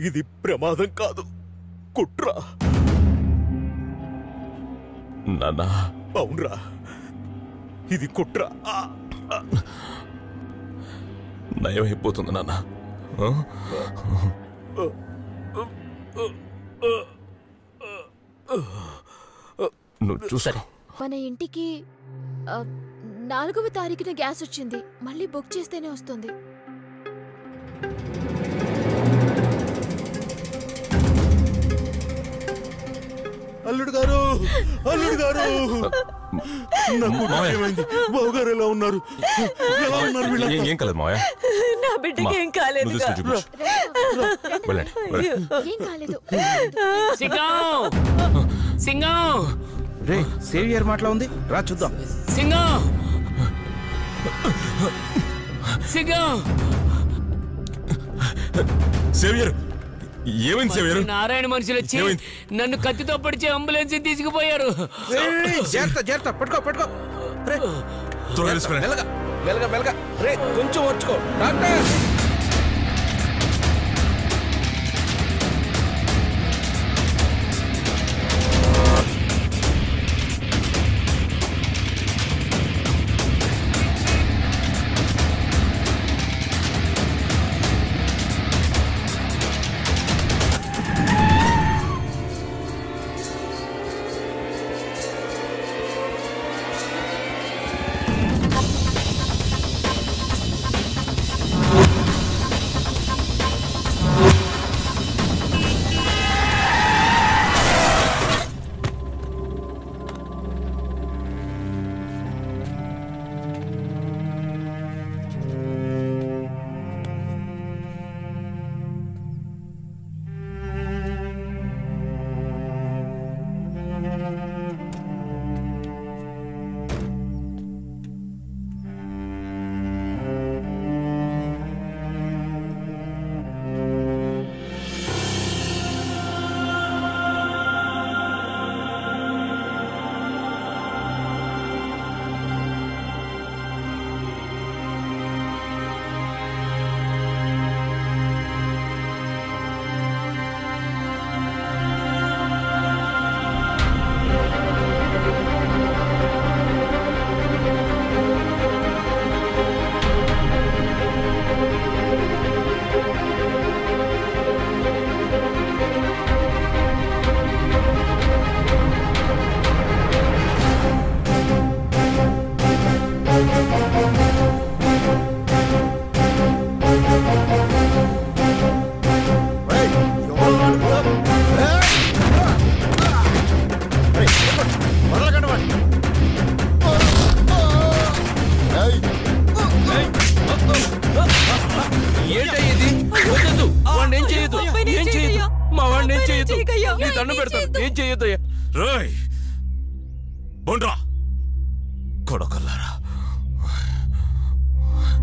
ఇది ప్రమాదం కాదు, కుట్ర. నాన్నా. అవునరా, ఇది కుట్ర. నయమైపోతుంది నాన్న. నువ్వు చూసారు. మన ఇంటికి 4వ తారీఖున గ్యాస్ వచ్చింది. మళ్ళీ బుక్ చేస్తేనే వస్తుంది. అల్లుడు గారు, అల్లుడు గారు, బావగారు ఎలా ఉన్నారు? ఎలా ఉన్నారు? ఏం కాలేదు మావయ్య, నా బిడ్డకి ఏం కాలేదు. ఏం కాలేదు. సింగం రే, సేవియర్ మాటలా ఉంది, రా చూద్దాం. సింగం సింగం సేవియర్, ఏమైంది సేవియర్? నారాయణ మనుషులు వచ్చి నన్ను కత్తితో పడిచి అంబులెన్స్ తీసుకుపోయారు. జాగ్రత్త, పట్టుకో పట్టుకో. మెల్లగా రే, కొంచెం వచ్చుకో డాక్టర్.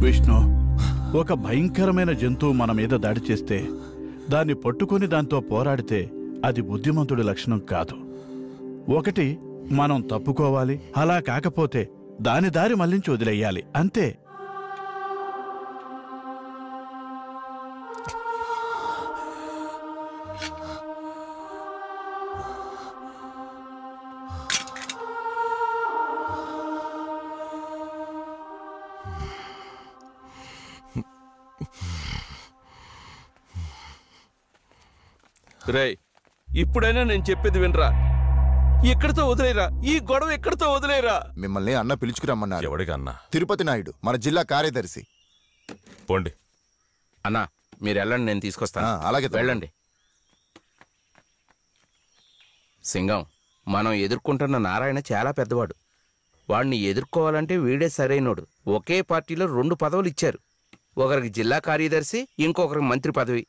విష్ణు, ఒక భయంకరమైన జంతువు మన మీద దాడి చేస్తే దాన్ని పట్టుకుని దాంతో పోరాడితే అది బుద్ధిమంతుడి లక్షణం కాదు. ఒకటి మనం తప్పుకోవాలి, అలా కాకపోతే దాని దారి మళ్లించి వదిలేయాలి, అంతే. రేయ్, ఇప్పుడైనా నేను చెప్పేది వినరా. ఎక్కడితో వదిలేరా, ఈ గొడవ ఎక్కడితో వదిలేరా. మిమ్మల్ని అన్న పిలుచుకురమ్మన్నారు. ఎవడికి అన్న? తిరుపతి నాయుడు, మన జిల్లా కార్యదర్శి. పోండి అన్నా, మీరు వెళ్ళండి, నేను తీసుకొస్తాను. అలాగే, వెళ్ళండి. సింగం, మనం ఎదుర్కొంటున్న నారాయణ చాలా పెద్దవాడు. వాడిని ఎదుర్కోవాలంటే వీడే సరైనోడు. ఒకే పార్టీలో 2 పదవులు ఇచ్చారు. ఒకరికి జిల్లా కార్యదర్శి, ఇంకొకరికి మంత్రి పదవి.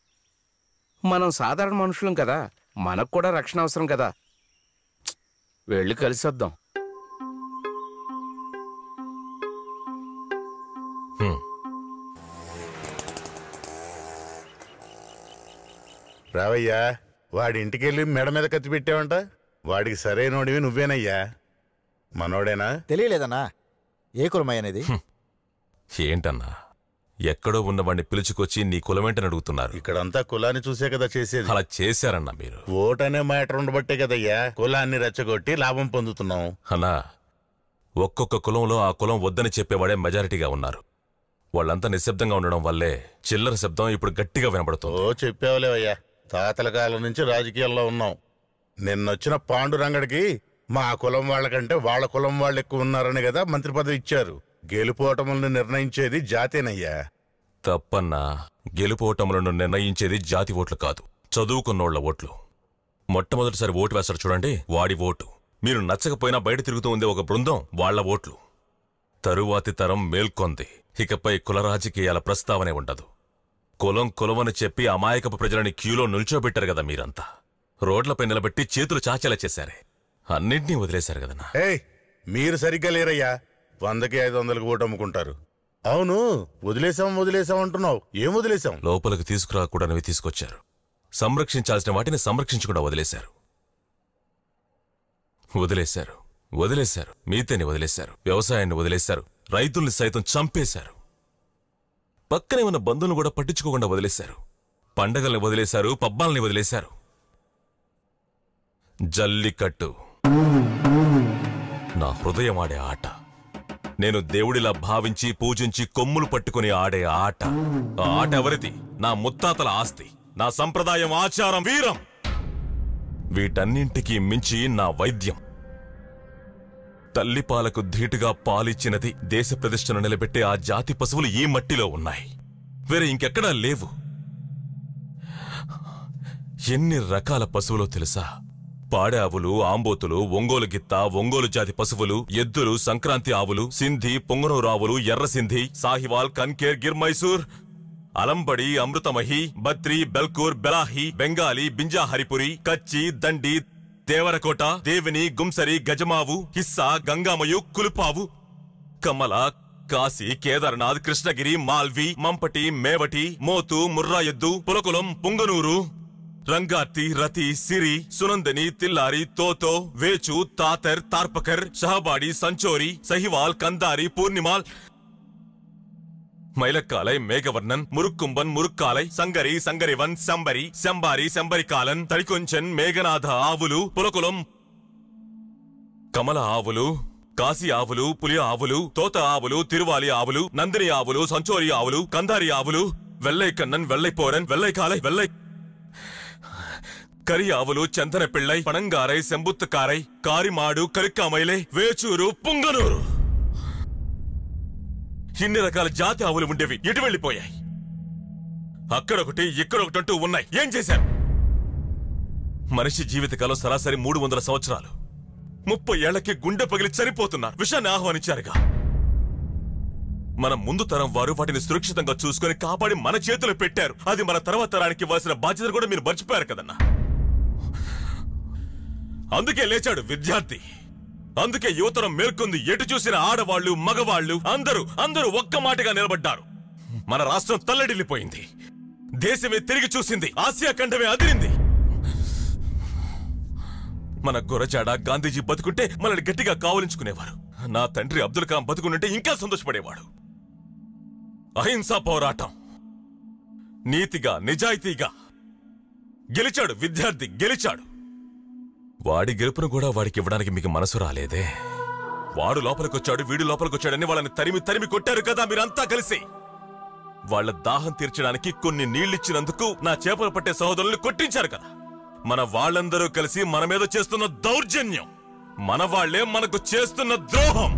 మనం సాధారణ మనుషులం కదా, మనకు కూడా రక్షణ అవసరం కదా. వెళ్ళి కలిసొద్దాం. రావయ్యా, వాడి ఇంటికెళ్ళి మెడ మీద కత్తి పెట్టావంట. వాడికి సరైనోడివి నువ్వేనయ్యా. మనోడేనా? తెలియలేదన్నా ఏ కులమయ్య అనేది. ఏంటన్నా ఎక్కడో ఉన్నవాడిని పిలుచుకొచ్చి నీ కులమేంటని అడుగుతున్నారు. ఇక్కడంతా కులాన్ని చూసే కదా చేసేది. అలా చేశారన్నా మీరు. ఓటనే మ్యాటర్ ఉండబట్టే కదయ్యా కులాన్ని రెచ్చగొట్టి లాభం పొందుతున్నాం. అన్నా, ఒక్కొక్క కులంలో ఆ కులం వద్దని చెప్పేవాడే మెజారిటీగా ఉన్నారు. వాళ్ళంతా నిశ్శబ్దంగా ఉండడం వల్లే చిల్లర శబ్దం ఇప్పుడు గట్టిగా వినపడుతుంది. ఓ చెప్పావులేవయ్యా, తాతల కాలం నుంచి రాజకీయాల్లో ఉన్నాం. నిన్నొచ్చిన పాండురంగడికి మా కులం వాళ్ళకంటే వాళ్ళ కులం వాళ్ళు ఎక్కువ ఉన్నారని కదా మంత్రి పదవి ఇచ్చారు. గెలుపోటములను నిర్ణయించేది జాతేనయ్యా. తప్పన్నా, గెలుపోటములను నిర్ణయించేది జాతి ఓట్లు కాదు, చదువుకున్నోళ్ల ఓట్లు. మొట్టమొదటిసారి ఓటు వేస్తాడు చూడండి, వాడి ఓటు. మీరు నచ్చకపోయినా బయట తిరుగుతూ ఉండే ఒక బృందం, వాళ్ల ఓట్లు. తరువాతి తరం మేల్కొంది. ఇకపై కుల రాజకీయాల ప్రస్తావనే ఉండదు. కులం కులమని చెప్పి అమాయకపు ప్రజలని క్యూలో నిల్చోబెట్టారు కదా మీరంతా. రోడ్లపై నిలబెట్టి చేతులు చాచేలా చేశారే, అన్నింటినీ వదిలేశారు కదన్నా. మీరు సరిగ్గా లేరయ్యా. 100కి 500కి ఓటు అమ్ముకుంటారు. అవును, వదిలేసాం అంటున్నావు. ఏం వదిలేసాం? లోపలికి తీసుకురాకూడనివి తీసుకొచ్చారు. సంరక్షించాల్సిన వాటిని సంరక్షించకుండా వదిలేశారు. మీతేని వదిలేశారు, వ్యవసాయాన్ని వదిలేశారు, రైతుల్ని సైతం చంపేశారు. పక్కనే ఉన్న బంధువులను కూడా పట్టించుకోకుండా వదిలేశారు. పండగల్ని వదిలేశారు, పబ్బాల్ని వదిలేశారు. జల్లికట్టు నా హృదయం ఆడే ఆట. నేను దేవుడిలా భావించి పూజించి కొమ్ములు పట్టుకుని ఆడే ఆట. ఆ ఆట ఎవరిది? నా ముత్తాతల ఆస్తి, నా సంప్రదాయం, ఆచారం, వీరం. వీటన్నింటికీ మించి నా వైద్యం. తల్లిపాలకు ధీటుగా పాలిచ్చినది, దేశ ప్రతిష్టను నిలబెట్టే ఆ జాతి పశువులు ఈ మట్టిలో ఉన్నాయి, వేరే ఇంకెక్కడా లేవు. ఎన్ని రకాల పశువులో తెలుసా? పాడే ఆవులు, ఆంబోతులు, ఒంగోలు గిత్త, ఒంగోలు జాతి పశువులు, ఎద్దులు, సంక్రాంతి ఆవులు, సింధి, పొంగనూరు ఆవులు, ఎర్ర సింధి, సాహివాల్, కన్కేర్, గిర్ మైసూర్, అలంబడి, అమృతమహి, బత్రి, బెల్కూర్, బెలాహి, బెంగాలీ, బింజా హరిపురి, కచ్చి, దండి, దేవరకోట, దేవిని, గుంసరి, గజమావు, హిస్సా, గంగామయు, కులుపావు, కమల, కాశీ, కేదార్నాథ్, కృష్ణగిరి, మాల్వి, మంపటి, మేవటి, మోతు, ముర్రా ఎద్దు, పులకులం, పుంగనూరు, రంగార్తి, రతి, సిరి, సునందని, తిల్లారి, తోతో, వేచు, తాతర్, తార్పకర్, షహబాడి, సంచోరి, సహివాల్, కందారి, పూర్ణిమాల్, మైలక్కాలై, మేఘవర్ణన్, మురుక్కుంబన్, మురుక్కాలై, సంగరి, సంగరివన్, శంబరి, శంబారి, శంబరికాలన్, తడికొంచెన్, మేఘనాథ ఆవులు, పులకులం, కమల ఆవులు, కాశీ ఆవులు, పులి ఆవులు, తోత ఆవులు, తిరువాలి ఆవులు, నందిని ఆవులు, సంచోరి ఆవులు, కందారి ఆవులు, వెల్లై కన్నన్, వెల్లై పోరన్, వెల్లై కాలై, వెల్లై కరి ఆవులు, చందన పిళ్ళై, పణంగారై, సెంబుత్తుకారై, కారిమాడు, కరిక్కామైలే, వేచూరు, పుంగనూరు. ఇన్ని రకాల జాతి ఆవులు ఉండేవి ఎటు వెళ్లిపోయాయి? అక్కడొకటి ఇక్కడొకటంటూ ఉన్నాయి. ఏం చేశారు? మనిషి జీవితకాలం సరాసరి 300 సంవత్సరాలు. 30 ఏళ్లకి గుండె పగిలి చనిపోతున్నారు. విషయాన్ని ఆహ్వానించారుగా. మన ముందు తరం వారు వాటిని సురక్షితంగా చూసుకుని కాపాడి మన చేతులు పెట్టారు. అది మన తర్వాత తరానికి ఇవ్వాల్సిన బాధ్యత కూడా మీరు మర్చిపోయారు కదన్నా. అందుకే లేచాడు విద్యార్థి, అందుకే యువతరం మేల్కొంది. ఎటు చూసిన ఆడవాళ్లు, మగవాళ్లు అందరూ ఒక్క మాటగా నిలబడ్డారు. మన రాష్ట్రం తల్లడిల్లిపోయింది. దేశమే తిరిగి చూసింది. ఆసియా ఖండమే అదిరింది. మన గురజాడ, గాంధీజీ బతుకుంటే మనల్ని గట్టిగా కావలించుకునేవారు. నా తండ్రి అబ్దుల్ కలాం బతుకుంటే ఇంకా సంతోషపడేవాడు. అహింసా పోరాటం, నీతిగా, నిజాయితీగా గెలిచాడు విద్యార్థి, గెలిచాడు. వాడి గెలుపును కూడా వాడికి ఇవ్వడానికి మీకు మనసు రాలేదే. వాడు లోపలికొచ్చాడు, వీడు లోపలికొచ్చాడని వాళ్ళని తరిమి కొట్టారు కదా మీరంతా కలిసి. వాళ్ల దాహం తీర్చడానికి కొన్ని నీళ్లిచ్చినందుకు నా చేపలు పట్టే సహోదరుల్ని కొట్టించారు కదా. మన వాళ్ళందరూ కలిసి మన మీద చేస్తున్న దౌర్జన్యం, మన వాళ్లే మనకు చేస్తున్న ద్రోహం.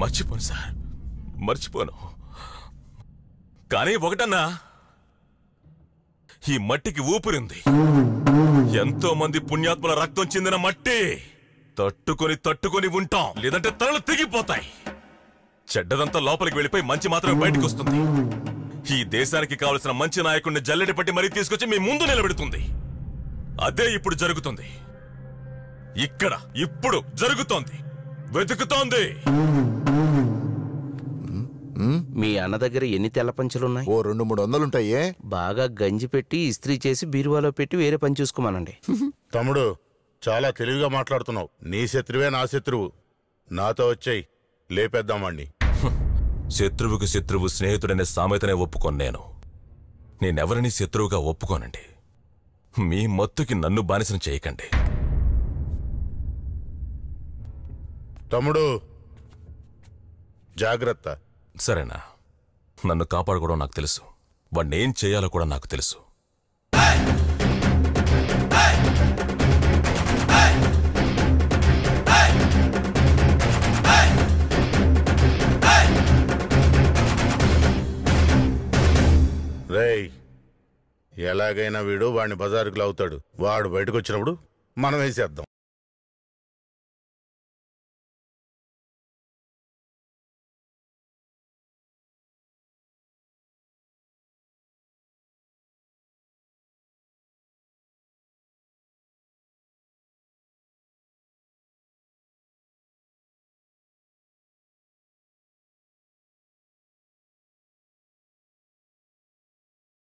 మర్చిపోను సార్, మర్చిపోను. కానీ ఒకటన్నా, ఈ మట్టికి ఊపిరింది. ఎంతో మంది పుణ్యాత్ముల రక్తం చెందిన మట్టి. తట్టుకొని ఉంటాం, లేదంటే తలలు తెగిపోతాయి. చెడ్డదంతా లోపలికి వెళ్ళిపోయి మంచి మాత్రమే బయటకు వస్తుంది. ఈ దేశానికి కావలసిన మంచి నాయకుడిని జల్లెడి పట్టి మరీ తీసుకొచ్చి మీ ముందు నిలబెడుతుంది. అదే ఇప్పుడు జరుగుతుంది. ఇక్కడ ఇప్పుడు జరుగుతోంది, వెతుకుతోంది. మీ అన్న దగ్గర ఎన్ని తెల్ల పంచలున్నాయి? ఓ 200-300 ఉంటాయే. బాగా గంజి పెట్టి ఇస్త్రీ చేసి బీరువాలో పెట్టి వేరే పని చూసుకోమనండి. తమ్ముడు, చాలా తెలివిగా మాట్లాడుతున్నావు. నీ శత్రువే నా శత్రువు. నాతో వచ్చాయి, లేపేద్దామండి. శత్రువుకి శత్రువు స్నేహితుడనే సామెతనే ఒప్పుకోను నేను. నేనెవరిని శత్రువుగా ఒప్పుకోనండి. మీ మత్తుకి నన్ను బానిసను చేయకండి. తమ్ముడు జాగ్రత్త. సరేనా? నన్ను కాపాడుకోవడం నాకు తెలుసు. వాణ్ణేం చేయాలో కూడా నాకు తెలుసు. రేయ్, ఎలాగైనా వీడు వాడిని బజారుకు లావుతాడు. వాడు బయటకు వచ్చినప్పుడు మనం వేసేద్దాం.